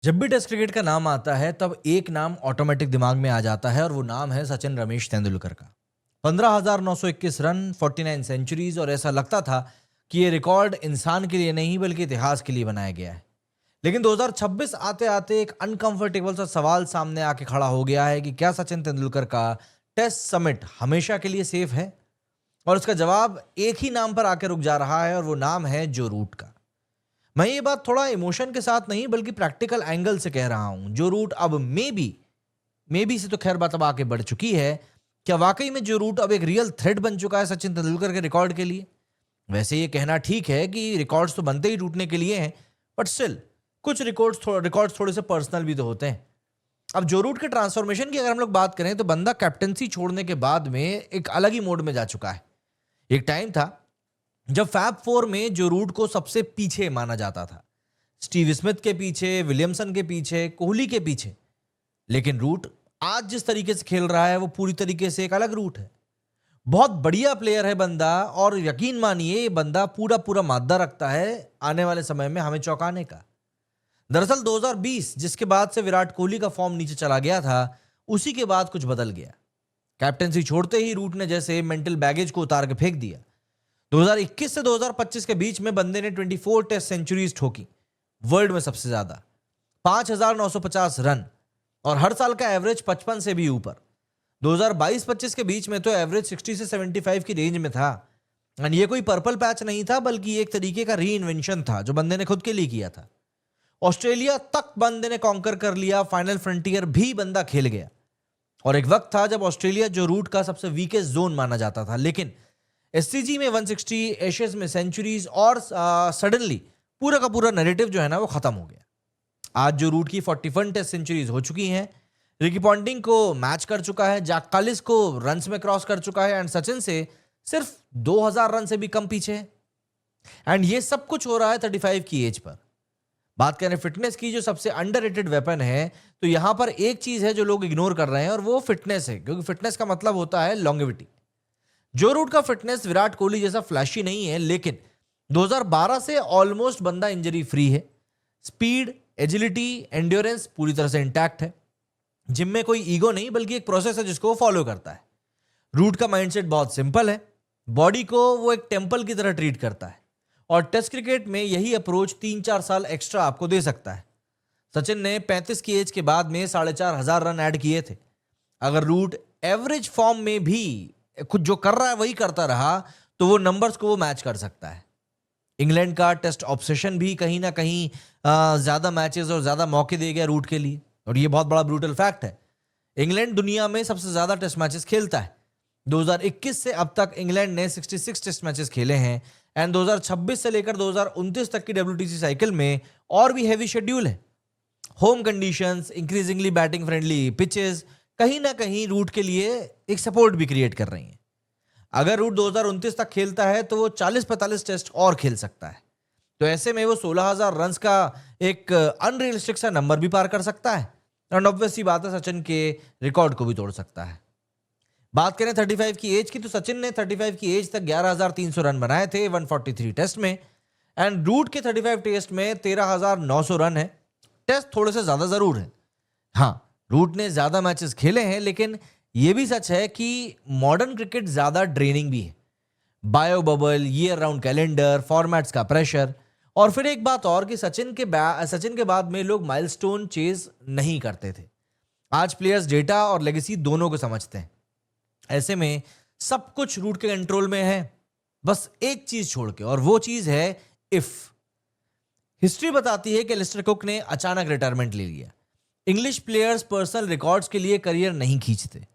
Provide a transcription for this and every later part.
जब भी test cricket का नाम आता है तब एक नाम ऑटोमेटिक दिमाग में आ जाता है और वो नाम है सचिन रमेश तेंदुलकर का। 15,921 रन, 49 सेंचुरीज और ऐसा लगता था कि ये रिकॉर्ड इंसान के लिए नहीं बल्कि इतिहास के लिए बनाया गया है। लेकिन 2026 आते आते एक अनकंफर्टेबल सा सवाल सामने आके खड़ा हो गया है कि क्या सचिन तेंदुलकर का टेस्ट समिट हमेशा के लिए सेफ है? और उसका जवाब एक ही नाम पर आके रुक जा रहा है और वो नाम है जो रूट का। मैं ये बात थोड़ा इमोशन के साथ नहीं बल्कि प्रैक्टिकल एंगल से कह रहा हूं। जो रूट अब मे बी से तो खैर बात अब आके बढ़ चुकी है। क्या वाकई में जो रूट अब एक रियल थ्रेट बन चुका है सचिन तेंदुलकर के रिकॉर्ड के लिए? वैसे ये कहना ठीक है कि रिकॉर्ड्स तो बनते ही टूटने के लिए हैं, बट स्टिल कुछ रिकॉर्ड्स थोड़े से पर्सनल भी तो होते हैं। अब जो रूट के ट्रांसफॉर्मेशन की अगर हम लोग बात करें तो बंदा कैप्टनसी छोड़ने के बाद में एक अलग ही मोड में जा चुका है। एक टाइम था जब फैब फोर में जो रूट को सबसे पीछे माना जाता था, स्टीव स्मिथ के पीछे, विलियमसन के पीछे, कोहली के पीछे। लेकिन रूट आज जिस तरीके से खेल रहा है वो पूरी तरीके से एक अलग रूट है। बहुत बढ़िया प्लेयर है बंदा और यकीन मानिए ये बंदा पूरा पूरा मादा रखता है आने वाले समय में हमें चौंकाने का। दरअसल 2020 जिसके बाद से विराट कोहली का फॉर्म नीचे चला गया था, उसी के बाद कुछ बदल गया। कैप्टनसी छोड़ते ही रूट ने जैसे मेंटल बैगेज को उतार के फेंक दिया। 2021 से 2025 के बीच में बंदे ने 24 टेस्ट सेंचुरीज ठोकी, वर्ल्ड में सबसे ज्यादा, 5,950 रन और हर साल का एवरेज 55 से भी ऊपर। 2022-25 के बीच में तो एवरेज 60 से 75 की रेंज में था। और ये कोई पर्पल पैच नहीं था बल्कि एक तरीके का री इन्वेंशन था जो बंदे ने खुद के लिए किया था। ऑस्ट्रेलिया तक बंदे ने कॉन्कर कर लिया, फाइनल फ्रंटियर भी बंदा खेल गया। और एक वक्त था जब ऑस्ट्रेलिया जो रूट का सबसे वीकेस्ट जोन माना जाता था, लेकिन एससीजी में 160, एशेज में सेंचुरीज और सडनली पूरा का पूरा नैरेटिव जो है ना वो खत्म हो गया। आज जो रूट की 41 टेस्ट सेंचुरीज हो चुकी हैं, रिकी पॉन्टिंग को मैच कर चुका है, जैक कालिस को रन्स में क्रॉस कर चुका है एंड सचिन से सिर्फ 2000 रन से भी कम पीछे है। एंड ये सब कुछ हो रहा है 35 की एज पर। बात करें फिटनेस की, जो सबसे अंडररेटेड वेपन है, तो यहां पर एक चीज है जो लोग इग्नोर कर रहे हैं और वो फिटनेस है, क्योंकि फिटनेस का मतलब होता है लॉन्गेविटी। जो रूट का फिटनेस विराट कोहली जैसा फ्लैशी नहीं है, लेकिन 2012 से ऑलमोस्ट बंदा इंजरी फ्री है। स्पीड, एजिलिटी, एंड्योरेंस पूरी तरह से इंटैक्ट है। जिम में कोई ईगो नहीं बल्कि एक प्रोसेस है जिसको वो फॉलो करता है। रूट का माइंडसेट बहुत सिंपल है, बॉडी को वो एक टेम्पल की तरह ट्रीट करता है और टेस्ट क्रिकेट में यही अप्रोच 3-4 साल एक्स्ट्रा आपको दे सकता है। सचिन ने 35 की एज के बाद में 4,500 रन ऐड किए थे। अगर रूट एवरेज फॉर्म में भी खुद जो कर रहा है वही करता रहा तो वो नंबर्स को वो मैच कर सकता है। इंग्लैंड का टेस्ट ऑब्सेशन भी कहीं ना कहीं ज्यादा मैचेस और ज्यादा मौके दे गया रूट के लिए, और ये बहुत बड़ा ब्रूटल फैक्ट है। इंग्लैंड दुनिया में सबसे ज्यादा टेस्ट मैचेस खेलता है। 2021 से अब तक इंग्लैंड ने 66 टेस्ट मैचेस खेले हैं एंड 2026 से लेकर 2029 तक की डब्ल्यूटीसी साइकिल में और भी हैवी शेड्यूल है। Home conditions, increasingly batting friendly pitches कहीं ना कहीं रूट के लिए एक सपोर्ट भी क्रिएट कर रही हैं। अगर रूट 2029 तक खेलता है तो वो 40-45 टेस्ट और खेल सकता है। तो ऐसे में वो 16,000 रन का एक अनरियलिस्टिक सा नंबर भी पार कर सकता है एंड ऑब्वियसली बात है सचिन के रिकॉर्ड को भी तोड़ सकता है। बात करें 35 की एज की, तो सचिन ने 35 की एज तक 11,300 रन बनाए थे 143 टेस्ट में एंड रूट के 35 टेस्ट में 13,900 रन है। टेस्ट थोड़े से ज्यादा जरूर है। हाँ, रूट ने ज्यादा मैचेस खेले हैं, लेकिन यह भी सच है कि मॉडर्न क्रिकेट ज्यादा ड्रेनिंग भी है। Bio bubble, year round calendar, formats का प्रेशर, और फिर एक बात और कि सचिन के बाद में लोग माइलस्टोन चेज नहीं करते थे। आज प्लेयर्स डेटा और लेगेसी दोनों को समझते हैं। ऐसे में सब कुछ रूट के कंट्रोल में है, बस एक चीज छोड़ के, और वो चीज है इफ। हिस्ट्री बताती है कि लिस्टर कुक ने अचानक रिटायरमेंट ले लिया। इंग्लिश प्लेयर्स पर्सनल रिकॉर्ड्स के लिए करियर नहीं खींचते।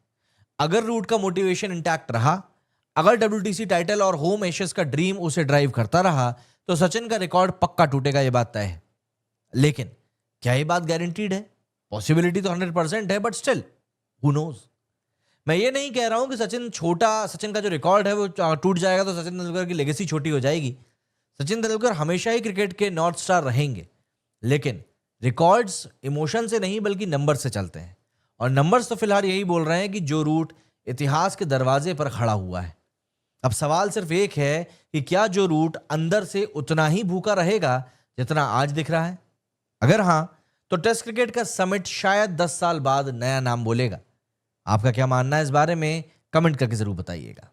अगर रूट का मोटिवेशन इंटैक्ट रहा, अगर डब्ल्यूटीसी टाइटल और होम एशेज का ड्रीम उसे ड्राइव करता रहा, तो सचिन का रिकॉर्ड पक्का टूटेगा, ये बात तय है। लेकिन क्या ये बात गारंटीड है? पॉसिबिलिटी तो 100% है, बट स्टिल हु नोज। मैं ये नहीं कह रहा हूं कि सचिन का जो रिकॉर्ड है वो टूट जाएगा तो सचिन तेंदुलकर की लेगेसी छोटी हो जाएगी। सचिन तेंदुलकर हमेशा ही क्रिकेट के नॉर्थ स्टार रहेंगे, लेकिन रिकॉर्ड्स इमोशन से नहीं बल्कि नंबर से चलते हैं, और नंबर्स तो फिलहाल यही बोल रहे हैं कि जो रूट इतिहास के दरवाजे पर खड़ा हुआ है। अब सवाल सिर्फ एक है कि क्या जो रूट अंदर से उतना ही भूखा रहेगा जितना आज दिख रहा है? अगर हाँ, तो टेस्ट क्रिकेट का समिट शायद 10 साल बाद नया नाम बोलेगा। आपका क्या मानना है इस बारे में? कमेंट करके जरूर बताइएगा।